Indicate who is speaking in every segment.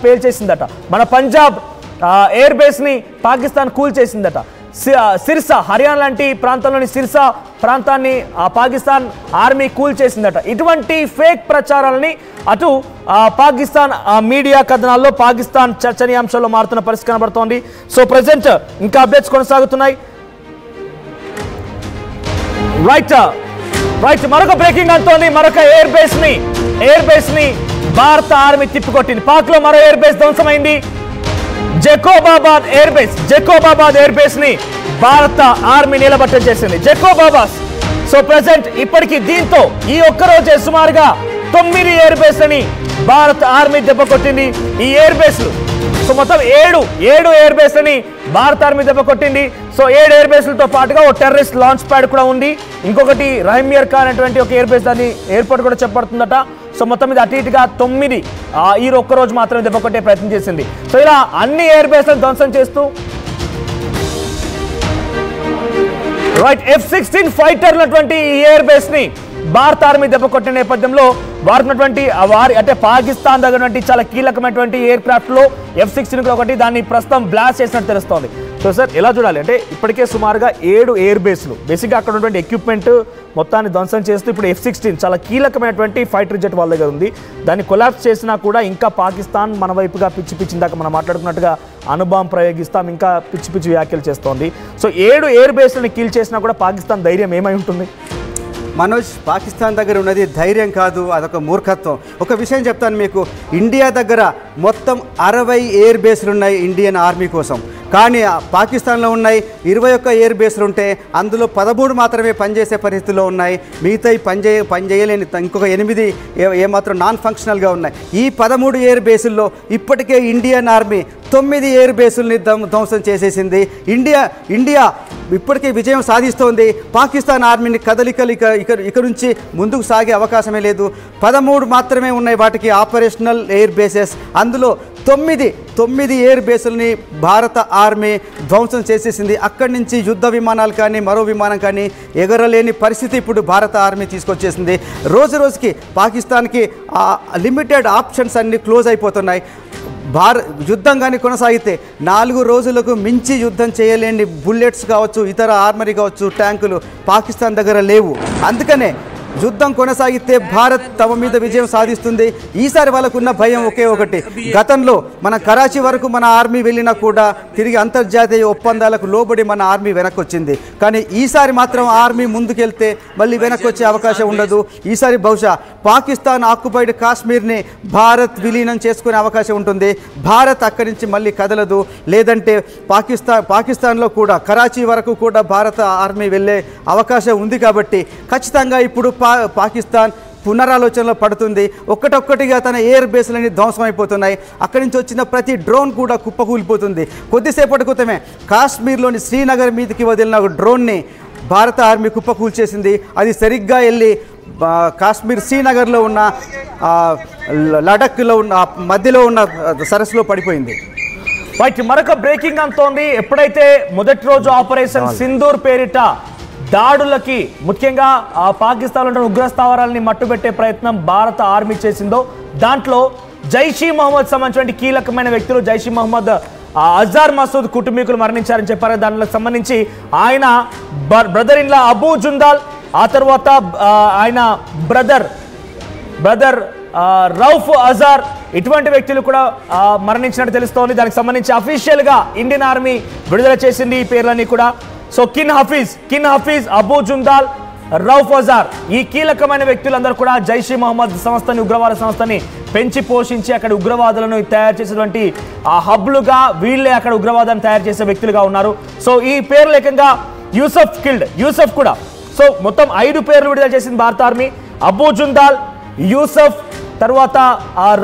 Speaker 1: పేల్చేసిందట. మన పంజాబ్ ఎయిర్ బేస్ని పాకిస్తాన్ కూల్చేసిందట. సిర్సా హర్యానా లాంటి ప్రాంతంలోని సిర్సా ప్రాంతాన్ని పాకిస్తాన్ ఆర్మీ కూల్చేసిందట. ఇటువంటి ఫేక్ ప్రచారాలని అటు పాకిస్తాన్ మీడియా కథనాల్లో పాకిస్తాన్ చర్చనీయాంశాల్లో మారుతున్న పరిస్థితి కనబడుతోంది. సో ప్రజెంట్ ఇంకా అప్డేట్స్ కొనసాగుతున్నాయి. రైట్ మరొక బ్రేకింగ్ అంటోంది. మరొక ఎయిర్ బేస్ ని భారత ఆర్మీ తిప్పికొట్టింది. పాక్ లో మరో ఎయిర్ బేస్ ధ్వంసమైంది. జకోబాబాద్ ఎయిర్ బేస్ ని భారత ఆర్మీ నిలబట్టం చేసింది. జకోబాబాస్. సో ప్రెసెంట్ ఇప్పటికీ దీంతో ఈ ఒక్కరోజే సుమారుగా 9 ఎయిర్ బేస్ అని భారత ఆర్మీ దెబ్బ కొట్టింది. ఈ ఎయిర్ బేస్లు సో మొత్తం 7 ఎయిర్ బేస్ అని భారత ఆర్మీ దెబ్బ కొట్టింది. సో 7 ఎయిర్ బేస్లతో పాటుగా ఒక టెర్రరిస్ట్ లాంచ్ ప్యాడ్ కూడా ఉంది. ఇంకొకటి రహీమియర్ ఖాన్ అనేటువంటి ఒక ఎయిర్ బేస్ దాన్ని ఎయిర్పోర్ట్ కూడా చెప్పబడుతుందట. సో మొత్తం మీద అటు ఇటుగా 9 ఈ ఒక్కరోజు మాత్రమే దెబ్బ కొట్టే ప్రయత్నం చేసింది. సో ఇలా అన్ని ఎయిర్ బేస్లను ధ్వంసం చేస్తూ F-16 ఫైటర్లటువంటి ఈ ఎయిర్ బేస్ ని భారత ఆర్మీ దెబ్బ కొట్టిన నేపథ్యంలో వారినటువంటి అంటే పాకిస్తాన్ దగ్గర చాలా కీలకమైనటువంటి ఎయిర్ క్రాఫ్ట్ లో F-16 ఒకటి దాన్ని ప్రస్తుతం బ్లాస్ట్ చేసినట్టు తెలుస్తోంది. సో సార్ ఎలా చూడాలి అంటే ఇప్పటికే సుమారుగా 7 ఎయిర్ బేస్లు బేసిక్గా అక్కడ ఉన్నటువంటి ఎక్విప్మెంట్ మొత్తాన్ని ధ్వంసం చేస్తూ ఇప్పుడు F-16 చాలా కీలకమైనటువంటి ఫైటర్ జెట్ వాళ్ళ దగ్గర ఉంది. దాన్ని కొలాప్స్ చేసినా కూడా ఇంకా పాకిస్తాన్ మన వైపుగా పిచ్చి దాకా మనం మాట్లాడుకున్నట్టుగా అణుబాంబ్ ప్రయోగిస్తాం, ఇంకా పిచ్చి వ్యాఖ్యలు చేస్తోంది. సో 7 ఎయిర్ బేస్లని కిల్ చేసినా కూడా పాకిస్తాన్ ధైర్యం ఏమై ఉంటుంది?
Speaker 2: మనోజ్, పాకిస్తాన్ దగ్గర ఉన్నది ధైర్యం కాదు, అదొక మూర్ఖత్వం. ఒక విషయం చెప్తాను మీకు. ఇండియా దగ్గర మొత్తం 60 ఎయిర్ బేస్లు ఉన్నాయి ఇండియన్ ఆర్మీ కోసం. కానీ పాకిస్తాన్లో ఉన్నాయి 21 ఎయిర్ బేస్లు ఉంటే అందులో 13 మాత్రమే పనిచేసే పరిస్థితిలో ఉన్నాయి. మిగతాయి పనిచేయలేని ఇంకొక 8 ఏమాత్రం నాన్ ఫంక్షనల్గా ఉన్నాయి. ఈ 13 ఎయిర్ బేసుల్లో ఇప్పటికే ఇండియన్ ఆర్మీ 9 ఎయిర్ బేసుల్ని ధ్వంసం చేసేసింది. ఇండియా ఇప్పటికే విజయం సాధిస్తోంది. పాకిస్తాన్ ఆర్మీని కదలికలు ఇక నుంచి ముందుకు సాగే అవకాశమే లేదు. 13 మాత్రమే ఉన్నాయి వాటికి ఆపరేషనల్ ఎయిర్ బేసెస్. అందులో 9 ఎయిర్ బేసుల్ని భారత ఆర్మీ ధ్వంసం చేసేసింది. అక్కడి నుంచి యుద్ధ విమానాలు కానీ మరో విమానం కానీ ఎగరలేని పరిస్థితి ఇప్పుడు భారత ఆర్మీ తీసుకొచ్చేసింది. రోజుకి పాకిస్తాన్కి లిమిటెడ్ ఆప్షన్స్ అన్నీ క్లోజ్ అయిపోతున్నాయి. యుద్ధం కానీ కొనసాగితే 4 రోజులకు మించి యుద్ధం చేయలేని బుల్లెట్స్ కావచ్చు, ఇతర ఆర్మరీ కావచ్చు, ట్యాంకులు పాకిస్తాన్ దగ్గర లేవు. అందుకనే యుద్ధం కొనసాగితే భారత్ తమ మీద విజయం సాధిస్తుంది. ఈసారి వాళ్ళకున్న భయం ఒకే ఒకటి. గతంలో మన కరాచీ వరకు మన ఆర్మీ వెళ్ళినా కూడా తిరిగి అంతర్జాతీయ ఒప్పందాలకు లోబడి మన ఆర్మీ వెనక్కి వచ్చింది. కానీ ఈసారి మాత్రం ఆర్మీ ముందుకెళ్తే మళ్ళీ వెనక్కి వచ్చే అవకాశం ఉండదు. ఈసారి బహుశా పాకిస్తాన్ ఆక్యుపైడ్ కాశ్మీర్ని భారత్ విలీనం చేసుకునే అవకాశం ఉంటుంది. భారత్ అక్కడి నుంచి మళ్ళీ కదలదు. లేదంటే పాకిస్తాన్లో కూడా కరాచీ వరకు కూడా భారత ఆర్మీ వెళ్ళే అవకాశం ఉంది. కాబట్టి ఖచ్చితంగా ఇప్పుడు పాకిస్తాన్ పునరాలోచనలో పడుతుంది. ఒక్కటొక్కటిగా తన ఎయిర్ బేస్లని ధ్వంసం అయిపోతున్నాయి. అక్కడి నుంచి వచ్చిన ప్రతి డ్రోన్ కూడా కుప్పకూలిపోతుంది. కొద్దిసేపటి క్రితమే కాశ్మీర్లోని శ్రీనగర్ మీదకి వదిలిన ఒక డ్రోన్ని భారత ఆర్మీ కుప్పకూల్చేసింది. అది సరిగ్గా వెళ్ళి కాశ్మీర్ శ్రీనగర్లో ఉన్న లడఖ్లో ఉన్న మధ్యలో ఉన్న సరస్సులో పడిపోయింది.
Speaker 1: మరొక బ్రేకింగ్ అంతోంది. ఎప్పుడైతే మొదటి రోజు ఆపరేషన్ సింధూర్ పేరిట దాడులకి ముఖ్యంగా పాకిస్తాన్లో ఉన్న ఉగ్రస్థావరాలని మట్టుబెట్టే ప్రయత్నం భారత ఆర్మీ చేసిందో దాంట్లో జైషీ మహమ్మద్ సంబంధించిన కీలకమైన వ్యక్తులు జైషీ మహమ్మద్ అజార్ మసూద్ కుటుంబీకులు మరణించారని చెప్పారు. దానికి సంబంధించి ఆయన brother in law Abu Jundal, ఆ తర్వాత ఆయన బ్రదర్ రౌఫ్ అజార్, ఇటువంటి వ్యక్తులు కూడా మరణించినట్టు తెలుస్తోంది. దానికి సంబంధించి అఫీషియల్ గా ఇండియన్ ఆర్మీ విడుదల చేసింది ఈ పేర్లన్నీ కూడా. సో కిన్ హఫీజ్, అబూ జుందాల్, రౌఫ్ అజార్ ఈ కీలకమైన వ్యక్తులందరూ కూడా జైషీ మహమ్మద్ సంస్థని, ఉగ్రవాద సంస్థని పెంచి పోషించి అక్కడ ఉగ్రవాదులను తయారు చేసేటువంటి ఆ హబ్లుగా వీళ్ళే అక్కడ ఉగ్రవాదాన్ని తయారు చేసే వ్యక్తులుగా ఉన్నారు. సో ఈ పేర్లు ఏకంగా యూసఫ్ కూడా. సో మొత్తం 5 పేర్లు విడుదల చేసింది భారత ఆర్మీ. అబూ జుందాల్, యూసఫ్, తర్వాత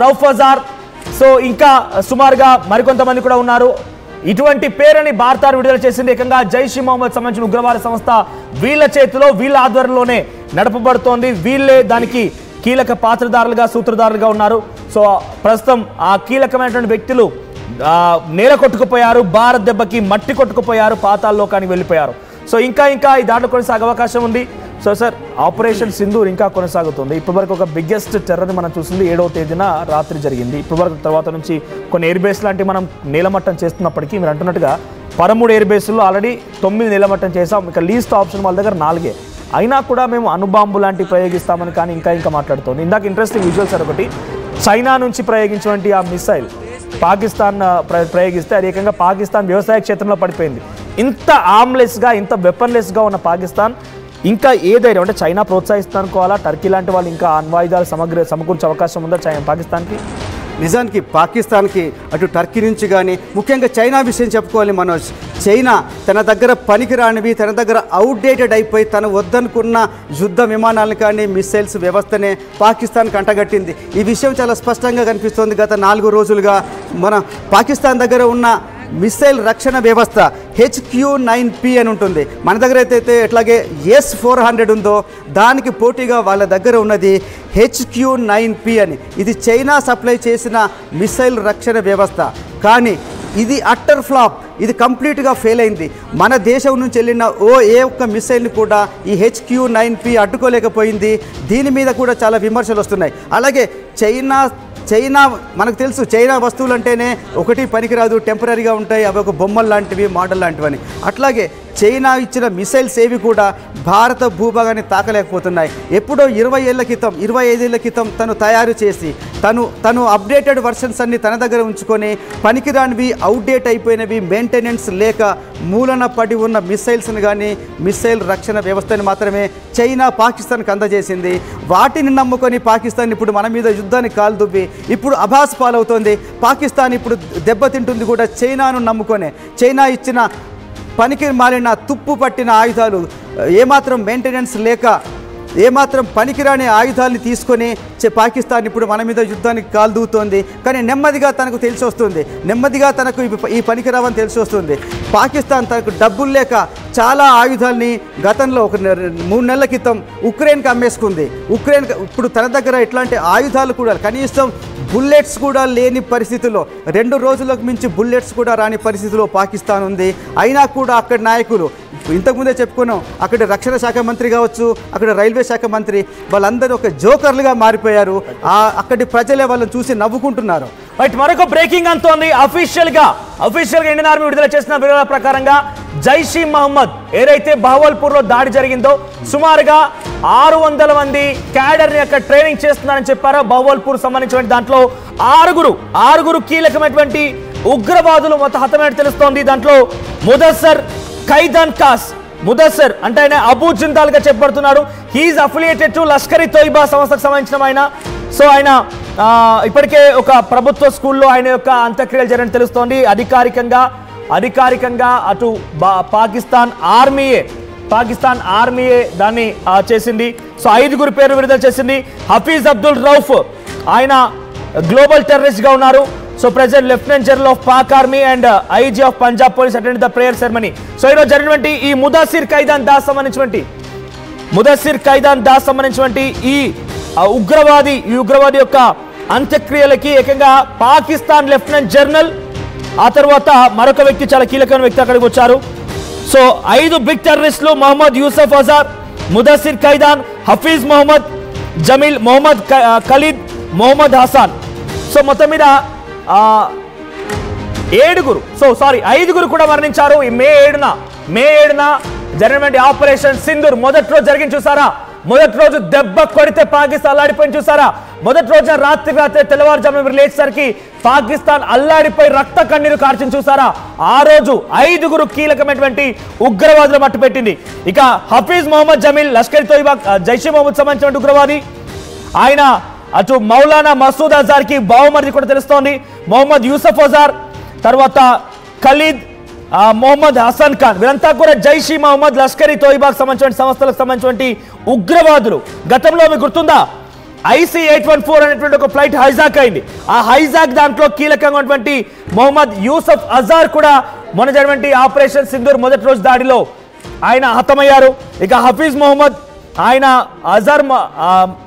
Speaker 1: రౌఫ్ అజార్, సో ఇంకా సుమారుగా మరికొంతమంది కూడా ఉన్నారు. ఇటువంటి పేరుని భారత విడుదల చేసింది. ఏకంగా జైషీ మహమ్మద్ సంబంధించిన ఉగ్రవాద సంస్థ వీళ్ళ చేతిలో, వీళ్ళ ఆధ్వర్యంలోనే నడపబడుతోంది. వీళ్ళే దానికి కీలక పాత్రధారులుగా, సూత్రధారులుగా ఉన్నారు. సో ప్రస్తుతం ఆ కీలకమైనటువంటి వ్యక్తులు నేల కొట్టుకుపోయారు, భారత్ దెబ్బకి మట్టి కొట్టుకుపోయారు, పాతాళలోకానికి వెళ్ళిపోయారు. సో ఇంకా ఈ దాడులు కొనసాగే అవకాశం ఉంది. సో సార్ ఆపరేషన్ సింధూర్ ఇంకా కొనసాగుతుంది. ఇప్పటివరకు ఒక బిగ్గెస్ట్ టెర్రర్ని మనం చూసింది 7వ తేదీన రాత్రి జరిగింది. ఇప్పటివరకు తర్వాత నుంచి కొన్ని ఎయిర్ బేస్ లాంటివి మనం నీలమట్టం చేస్తున్నప్పటికీ మీరు అంటున్నట్టుగా 13 ఎయిర్ బేస్లో ఆల్రెడీ 9 నీలమట్టం చేసాం. ఇక లీస్ట్ ఆప్షన్ వాళ్ళ దగ్గర 4. అయినా కూడా మేము అణుబాంబు లాంటివి ప్రయోగిస్తామని కానీ ఇంకా మాట్లాడుతోంది. ఇందాక ఇంట్రెస్టింగ్ విజువల్స్ సార్ ఒకటి, చైనా నుంచి ప్రయోగించినటువంటి ఆ మిసైల్ పాకిస్తాన్ ప్రయోగిస్తే అది ఏకంగా పాకిస్తాన్ వ్యవసాయ క్షేత్రంలో పడిపోయింది. ఇంత ఆర్మ్లెస్గా ఇంత వెపన్లెస్గా ఉన్న పాకిస్తాన్ ఇంకా ఏ ధైర్యం అంటే చైనా ప్రోత్సహిస్తానుకోవాలా? టర్కీ లాంటి వాళ్ళు ఇంకా అణ్వాయుధాలు సమకూర్చే అవకాశం ఉందా పాకిస్తాన్కి?
Speaker 2: నిజానికి పాకిస్తాన్కి అటు టర్కీ నుంచి కానీ ముఖ్యంగా చైనా విషయం చెప్పుకోవాలి మనోజ్. చైనా తన దగ్గర పనికిరానివి, తన దగ్గర అవుట్డేటెడ్ అయిపోయి తను వద్దనుకున్న యుద్ధ విమానాలను కానీ మిసైల్స్ వ్యవస్థనే పాకిస్తాన్కి అంటగట్టింది. ఈ విషయం చాలా స్పష్టంగా కనిపిస్తోంది. గత 4 రోజులుగా మన పాకిస్తాన్ దగ్గర ఉన్న మిసైల్ రక్షణ వ్యవస్థ HQ-9P అని ఉంటుంది. మన దగ్గర అయితే ఎట్లాగే S-400 ఉందో దానికి పోటీగా వాళ్ళ దగ్గర ఉన్నది HQ-9P అని. ఇది చైనా సప్లై చేసిన మిసైల్ రక్షణ వ్యవస్థ. కానీ ఇది అట్టర్ ఫ్లాప్, ఇది కంప్లీట్గా ఫెయిల్ అయింది. మన దేశం నుంచి వెళ్ళిన ఏ ఒక్క మిసైల్ని కూడా ఈ HQ-9P అడ్డుకోలేకపోయింది. దీని మీద కూడా చాలా విమర్శలు వస్తున్నాయి. అలాగే చైనా మనకు తెలుసు, చైనా వస్తువులు అంటేనే ఒకటి పనికిరాదు, టెంపరీగా ఉంటాయి, అవి ఒక బొమ్మలు లాంటివి, మోడల్ లాంటివని. అట్లాగే చైనా ఇచ్చిన మిసైల్స్ ఏవి కూడా భారత భూభాగాన్ని తాకలేకపోతున్నాయి. ఎప్పుడో 20 ఏళ్ల క్రితం 25 ఏళ్ల క్రితం తను తయారు చేసి తను అప్డేటెడ్ వర్షన్స్ అన్ని తన దగ్గర ఉంచుకొని పనికిరానివి, అవుట్డేట్ అయిపోయినవి, మెయింటెనెన్స్ లేక మూలన పడి ఉన్న మిసైల్స్ని కానీ మిసైల్ రక్షణ వ్యవస్థని మాత్రమే చైనా పాకిస్తాన్కి అందజేసింది. వాటిని నమ్ముకొని పాకిస్తాన్ ఇప్పుడు మన మీద యుద్ధానికి కాలుదుబ్బి ఇప్పుడు అభాస్ పాలవుతోంది. పాకిస్తాన్ ఇప్పుడు దెబ్బతింటుంది కూడా చైనాను నమ్ముకొనే. చైనా ఇచ్చిన పనికి మాలిన తుప్పు పట్టిన ఆయుధాలు, ఏమాత్రం మెయింటెనెన్స్ లేక ఏమాత్రం పనికిరాని ఆయుధాలని తీసుకొని పాకిస్తాన్ ఇప్పుడు మన మీద యుద్ధానికి కాలుదూతోంది. కానీ నెమ్మదిగా తనకు తెలిసి వస్తుంది, నెమ్మదిగా తనకు ఈ పనికిరావని తెలిసి వస్తుంది. పాకిస్తాన్ తనకు డబ్బులు లేక చాలా ఆయుధాలని గతంలో ఒక 3 నెలల క్రితం ఉక్రెయిన్కి అమ్మేసుకుంది. ఉక్రెయిన్ ఇప్పుడు తన దగ్గర ఇట్లాంటి ఆయుధాలు కూడా కనీసం బుల్లెట్స్ కూడా లేని పరిస్థితుల్లో, 2 రోజులకు మించి బుల్లెట్స్ కూడా రాని పరిస్థితిలో పాకిస్తాన్ ఉంది. అయినా కూడా అక్కడి నాయకులు, ఇంతకుముందే చెప్పుకున్నాం, అక్కడ రక్షణ శాఖ మంత్రి కావచ్చు, అక్కడ రైల్వే శాఖ మంత్రి, వాళ్ళందరూ ఒక జోకర్లుగా మారిపోయారు. అక్కడి ప్రజలే వాళ్ళని చూసి నవ్వుకుంటున్నారు.
Speaker 1: రైట్, మరొక బ్రేకింగ్ అంతోంది. అఫీషియల్ గా ఇండియన్ ఆర్మీ విడుదల చేసిన వివరాల ప్రకారంగా జైషీ మహమ్మద్ ఏదైతే బహవల్పూర్ లో దాడి జరిగిందో సుమారుగా 600 మంది క్యాడర్ యొక్క ట్రైనింగ్ చేస్తున్నారని చెప్పారు. బహవల్పూర్ సంబంధించిన దాంట్లో ఆరుగురు కీలకమైనటువంటి ఉగ్రవాదులు మొత్తం హతమైనట్టు తెలుస్తోంది. దాంట్లో ముదస్సర్ అంటే ఆయన అబూ జిందాల్ గా చెప్పబడుతున్నాడు. హీఈస్ అఫిలియేటెడ్ టు లష్కర్ ఇ తోయిబా సంస్థకు సంబంధించిన ఆయన. సో ఆయన ఇప్పటికే ఒక ప్రభుత్వ స్కూల్లో ఆయన యొక్క అంత్యక్రియలు జరిగినట్టు తెలుస్తోంది. అధికారికంగా అటు పాకిస్తాన్ ఆర్మీయే దాన్ని చేసింది. సో 5 పేరు విడుదల చేసింది. హఫీజ్ అబ్దుల్ రౌఫ్ ఆయన గ్లోబల్ టెర్రరిస్ట్ గా ఉన్నారు. So president lieutenant general of Pak army and IG of Punjab police attend the prayer ceremony. So ఈరోజు జరిగినటువంటి ఈ ముదస్సిర్ ఖైదాన్ దాస్ సంబంధించినటువంటి ఈ ఉగ్రవాది యొక్క అంత్యక్రియలకి ఏకంగా పాకిస్తాన్ లెఫ్టినెంట్ జనరల్, ఆ తర్వాత మరొక వ్యక్తి, చాలా కీలకమైన వ్యక్తి అక్కడికి వచ్చారు. సో 5 బిగ్ టెర్రరిస్టులు మొహమ్మద్ యూసఫ్ అజార్, ముదస్సిర్ ఖైదాన్, హఫీజ్ మొహమ్మద్, జమీల్ మొహమ్మద్, ఖలీద్ మొహమ్మద్ హసాన్. సో మొత్తం మీద 5 కూడా మరణించారు. ఈ మే 7న జరిగినటువంటి ఆపరేషన్ సింధూర్ మొదటి రోజు జరిగింది చూసారా? మొదటి రోజు దెబ్బ కొడితే పాకిస్తాన్ అల్లాడిపోయింది చూసారా? మొదటి రోజున రాత్రి తెల్లవారుజామున మీరు లేచేసరికి పాకిస్తాన్ అల్లాడిపోయి రక్త కన్నీరు కార్చింది చూసారా? ఆ రోజు 5 కీలకమైనటువంటి ఉగ్రవాదులు మట్టుపెట్టింది. ఇక హఫీజ్ మొహమ్మద్ జమీల్ లష్కర్ తోయిబా జైషే మొహమ్మద్ సంబంధించిన ఉగ్రవాది. ఆయన అటు మౌలానా మసూద్ అజార్ కి బావమరిది కూడా తెలుస్తోంది. మొహమ్మద్ యూసఫ్ అజార్, తర్వాత ఖలీద్, మొహమ్మద్ హసన్ ఖాన్, వీరంతా కూడా జైషీ మహమ్మద్ లష్కర్ ఇ తోయిబాకు సంబంధించిన సంస్థలకు సంబంధించిన ఉగ్రవాదులు. గతంలో మీకు గుర్తుందా, IC-814 అనేటువంటి ఒక ఫ్లైట్ హైజాక్ అయింది. ఆ హైజాక్ దాంట్లో కీలకంగా ఉన్నటువంటి మొహమ్మద్ యూసఫ్ అజార్ కూడా మొన్న జరిగినటువంటి ఆపరేషన్ సింధూర్ మొదటి రోజు దాడిలో ఆయన హతమయ్యారు. ఇక హఫీజ్ మొహమ్మద్ ఆయన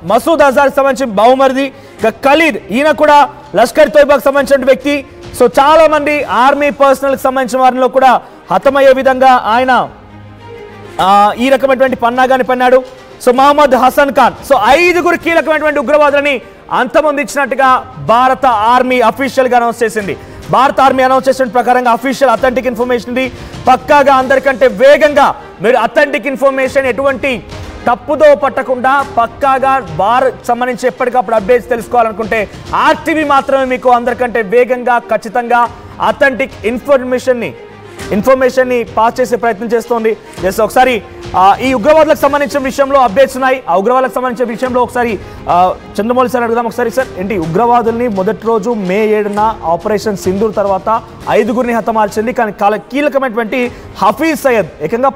Speaker 1: మసూద్ అజార్ సంబంధించిన బహుమరిది. ఇక ఖలీద్ ఈయన కూడా లష్కర్ తోయిబాకు సంబంధించిన వ్యక్తి. సో చాలా మంది ఆర్మీ పర్సనల్కి సంబంధించిన వారిలో కూడా హతమయ్యే విధంగా ఆయన ఈ రకమైనటువంటి పన్నాగాన్ని పన్నాడు. సో మహమ్మద్ హసన్ ఖాన్. సో 5 కీలకమైనటువంటి ఉగ్రవాదులని అంతమొందించినట్టుగా భారత ఆర్మీ అఫీషియల్ గా అనౌన్స్ చేసింది. భారత ఆర్మీ అనౌన్స్ చేసిన ప్రకారంగా అఫీషియల్ అథెంటిక్ ఇన్ఫర్మేషన్ ఇది. పక్కాగా అందరికంటే వేగంగా మీరు అథెంటిక్ ఇన్ఫర్మేషన్ ఎటువంటి తప్పుదో పట్టకుండా పక్కాగా భారత్ సంబంధించి ఎప్పటికప్పుడు అప్డేట్స్ తెలుసుకోవాలనుకుంటే ఆర్టీవీ మాత్రమే మీకు అందరికంటే వేగంగా ఖచ్చితంగా అథెంటిక్ ఇన్ఫర్మేషన్ ని పాస్ చేసే ప్రయత్నం చేస్తోంది. జస్ట్ ఒకసారి ఈ ఉగ్రవాదులకు సంబంధించిన విషయంలో అప్డేట్స్ ఉన్నాయి. ఆ ఉగ్రవాదులకు సంబంధించిన విషయంలో ఒకసారి చంద్రమౌళి సార్ అడుగుదాం. ఒకసారి సార్, ఏంటి ఉగ్రవాదుల్ని మొదటి రోజు మే 7న ఆపరేషన్ సింధూర్ తర్వాత 5 హతమార్చింది. కానీ కీలకమైనటువంటి హఫీజ్ సయ్యద్ ఏకంగా